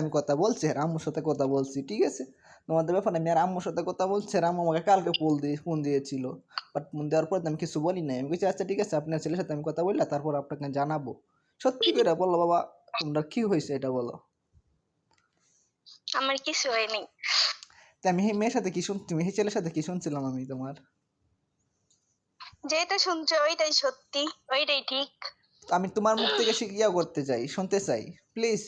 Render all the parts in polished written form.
আমি কথা বলছি, আর আম্মুর সাথে কথা বলছি, ঠিক আছে? তোমাদের ব্যাপারে আমি আর আম্মুর সাথে কথা বলছি, আর আম্মু আমাকে কালকে ফোন দিয়েছিল, বাট ফোন দেওয়ার পর আমি কিছু বলি নাই। আমি বলছি আচ্ছা ঠিক আছে, আপনার ছেলের সাথে আমি কথা বললাম, তারপর আপনাকে জানাবো। সত্যি করে বলো বাবা, তোমরা কি হয়েছে এটা বলো। আমার কিছু হয়নি। আমি এই মেয়ের সাথে কি তুমি এই ছেলের সাথে কি শুনছিলাম আমি তোমার? যেটা শুনছো ওইটাই সত্যি, ওইটাই ঠিক। আমি তোমার মুখ থেকে শিখিয়া করতে চাই, শুনতে চাই, প্লিজ।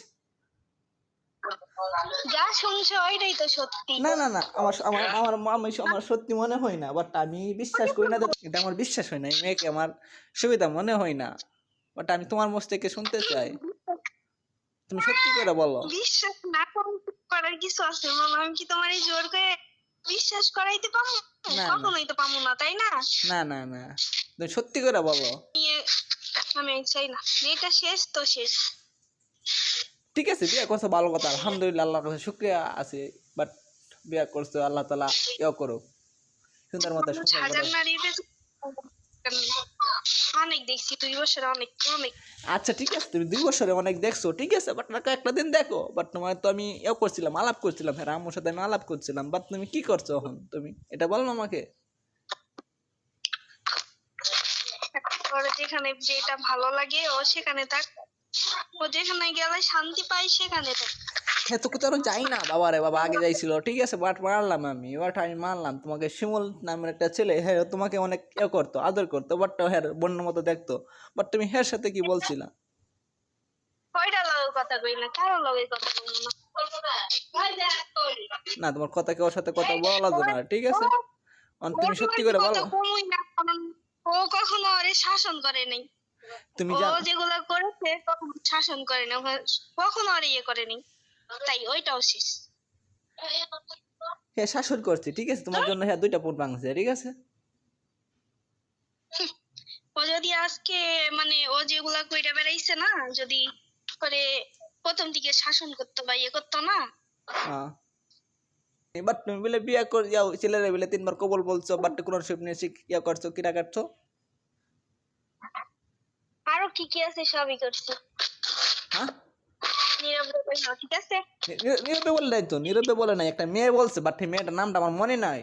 যা শুনছো ওইটাই তো সত্যি। না না না, আমার আমার আমার আমার সত্যি মনে হয় না, বাট আমি বিশ্বাস করি না, এটা আমার বিশ্বাস হয় না, এই মেয়েকে আমার সুবিধা মনে হয় না, বাট আমি তোমার মুখ থেকে শুনতে চাই, তুমি সত্যি করে বলো। বিশ্বাস না করার কিছু আছে বলো? আমি কি তোমার এই জোর করে বিশ্বাস করাইতে পারবো? না না কখনোই তো পাবো না, তাই না? না না না, তুমি সত্যি করে বলো। আমি চাই না, এটা শেষ তো শেষ। ঠিক আছে, বিয়ে করছো ভালো কথা, আলহামদুলিল্লাহ, আল্লাহর কাছে শুকরিয়া আছে, বাট বিয়ে করছো, আল্লাহ তাআলা ইয়া করো, সুন্দর মতো সংসার হাজার করো। নারীদের অনেক দেখছি, 2 বছরে অনেক অনেক। আচ্ছা ঠিক আছে, তুমি 2 বছরে অনেক দেখছো, ঠিক আছে, বাট একটা দিন দেখো, বাট তোমার তো আমি ইয়ে করছিলাম, আলাপ করছিলাম, হ্যাঁ আম্মুর সাথে আমি আলাপ করছিলাম, বাট তুমি কি করছো এখন, তুমি এটা বলো না আমাকে। ওর যেখানে যেটা ভালো লাগে ও সেখানে থাক, ও যেখানে গেলে শান্তি পায় সেখানে থাক। হ্যাঁ তো কোথাও যাই না বাবা, রে বাবা আগে যাইছিল, ঠিক আছে, বাট মারলাম আমি, বাট আমি মানলাম তোমাকে, শিমুল নামের একটা ছেলে, হ্যাঁ তোমাকে অনেক ইয়ে করতো, আদর করতো, বাট হ্যাঁ বন্যর মতো দেখতো, বাট তুমি হ্যাঁ সাথে কি বলছিলা? কয়টা লগের কথা কই না, কারো লগের কথা কই না। না তোমার কথা কেউ সাথে কথা বলা যাবে না, ঠিক আছে, তুমি সত্যি করে বলো। ও কখনো আরে শাসন করে নাই। তুমি ও জান যেগুলো করেছে কখনো শাসন করে না, কখনো আর ইয়ে করেনি, তাই ওইটাও শেষ। হ্যাঁ শাসন করছি, ঠিক আছে, তোমার জন্য হ্যাঁ 2টা পুট ভাঙছে, ঠিক আছে। ও যদি আজকে মানে ও যেগুলা কইরা বেড়াইছে না, যদি করে প্রথম দিকে শাসন করতো বা ইয়ে করতো না। হ্যাঁ বাট তুমি বলে বিয়ে করে যাও, ছেলেরা বলে 3বার কবল বলছো, বাট কোন শিব নিয়ে ইয়া করছো, কিরা কাটছো। আরো কি কি আছে সবই করছি। হ্যাঁ নীরবে কইলো, ঠিক আছে। নীরবে বলে নাই তো, নীরবে বলে নাই, একটা মেয়ে বলছে, বাট মেয়েটার নামটা আমার মনে নাই।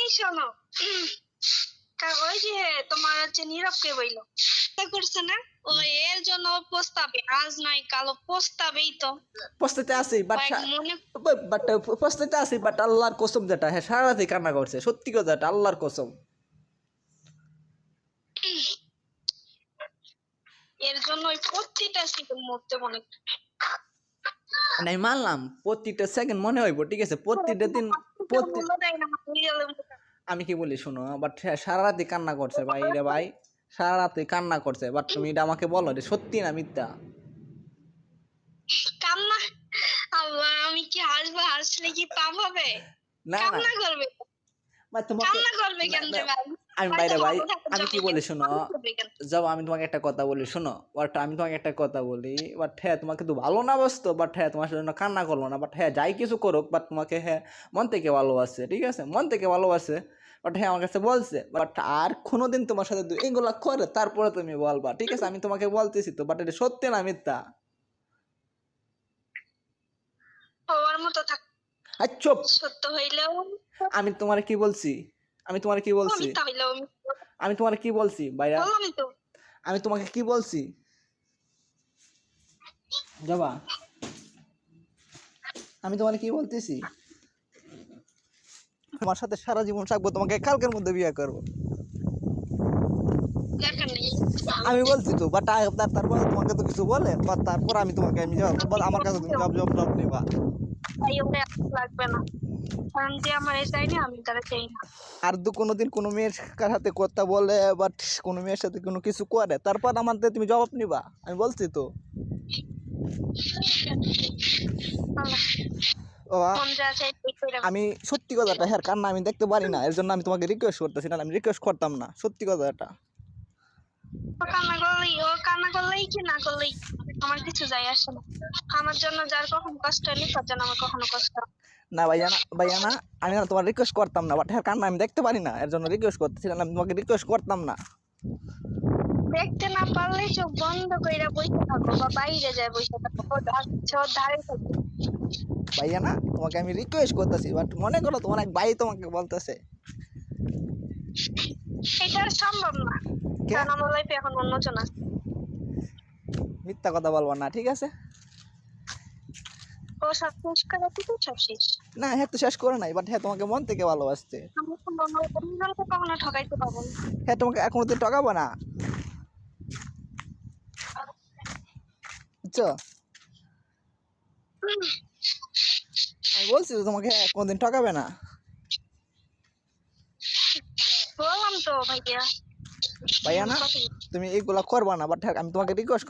এই শোনো, ওই যে তোমার হচ্ছে নীরবকে বইলো করছে না, ও এর জন্য প্রস্তাবে আজ নাই কালো প্রস্তাবেই তো পস্তাতে আসি, বাট মনে বাট পস্তাতে আসি, বাট আল্লাহর কসম যেটা, হ্যাঁ সারা রাতে কান্না করছে, সত্যি কথা, এটা আল্লাহর কসম। এর জন্য ওই প্রতিটা সেকেন্ড মরতে মনে আমি মানলাম প্রত্যেকটা সেকেন্ড মনে হইব, ঠিক আছে, প্রত্যেকটা দিন প্রত্যেক, আমি কি বলি শোনো, বাট সারা রাতে কান্না করছে ভাই রে ভাই, সারা রাতে কান্না করছে, বাট তুমি এটা আমাকে বলো, এটা সত্যি না মিথ্যা? কান্না। আল্লাহ, আমি কি হাসবো? হাসলে কি পাপ হবে? না না কান্না করবে, ভাই তোমাকে, কান্না করবে কেন রে ভাই? আমি হয়তো বাইরে ভাই, ভালো থাকার আমি জন্য কি বলি শোনো, কান্না করবে কেন? যাও আমি তোমাকে একটা কথা বলি শোনো, বাট আমি তোমাকে একটা কথা বলি, বাট হ্যাঁ তোমাকে তো ভালো না বসতো, বাট হ্যাঁ তোমার জন্য কান্না করলো না, বাট হ্যাঁ যাই কিছু করুক, বাট তোমাকে হ্যাঁ মন থেকে ভালোবাসে, ঠিক আছে, মন থেকে ভালোবাসে, বাট হ্যাঁ আমার কাছে বলছে, বাট আর কোনোদিন তোমার সাথে এইগুলা করে তারপরে তুমি বলবা, ঠিক আছে, আমি তোমাকে বলতেছি তো, বাট এটা সত্যি না মিথ্যা? হওয়ার মতো থাক, আর চুপ, সত্য হইলেও আমি তোমার কি বলছি, আমি তোমার কি বলছি, মিথ্যা হইলেও আমি তোমার কি বলছি ভাইয়া, বললামই তো। আমি তোমাকে কি বলছি যাবা, আমি তোমার কি বলতেছি, তোমার সাথে সারা জীবন থাকবো, তোমাকে কালকের মধ্যে বিয়ে করবো, দরকার নেই। আমি বলছি তো, বাট তারপর তোমাকে তো কিছু বলে, বা তারপর আমি তোমাকে আমি আমার কাছে তুমি জব নিবা। তাই ওকে লাগবে না, কারণ যে আমার চাই না আমি তারা চাই না। আর কোনোদিন কোনো মেয়ের সাথে কথা বলে, বাট কোনো মেয়ের সাথে কোনো কিছু করে, তারপর আমাদের তুমি জবাব নিবা, আমি বলছি তো। বাবা, মন যা চাই তাই কইরা। আমি সত্যি কথাটা হ্যাঁ কান্না আমি দেখতে পারি না, এর জন্য আমি তোমাকে রিকোয়েস্ট করতেছি, না আমি রিকোয়েস্ট করতাম না, সত্যি কথাটা। ও কান্না করলেই কি না করলেই আমার কিছু যায় আসে না। আমার জন্য যার কখন কষ্ট হয়নি তার জন্য আমার কখনো কষ্ট হয় না ভাইয়া না, ভাইয়া না, আমি না তোমার রিকোয়েস্ট করতাম না, বাট হ্যাঁ কান্না আমি দেখতে পারি না, এর জন্য রিকোয়েস্ট করতেছিলাম, আমি তোমাকে রিকোয়েস্ট করতাম না। দেখতে না পারলে চোখ বন্ধ কইরা বসে থাকো বা বাইরে যায় বসে থাকো, ওর ধারে থাকো। ভাইয়া না, তোমাকে আমি রিকোয়েস্ট করতেছি, বাট মনে করো তোমার এক ভাই তোমাকে বলতেছে। এটা আর সম্ভব না, কে? কারণ আমার লাইফে এখন অন্যজন আছে। মিথ্যা কথা বলবো না, ঠিক আছে? ও সব শেষ করে দিতে সব শেষ। না, হ্যাঁ তো শেষ করে নাই, বাট হ্যাঁ তোমাকে মন থেকে ভালোবাসছে। আমি অন্যজনকে কখনো ঠকাইতে পারবো না। হ্যাঁ তোমাকে এখনো দিন ঠকাবো না, বুঝছো? আমি বলছি তো তোমাকে কোনদিন ঠকাবে না। বললাম তো ভাইয়া। ভাইয়া না, তুমি এইগুলা করবা না, বাট আমি তোমাকে রিকোয়েস্ট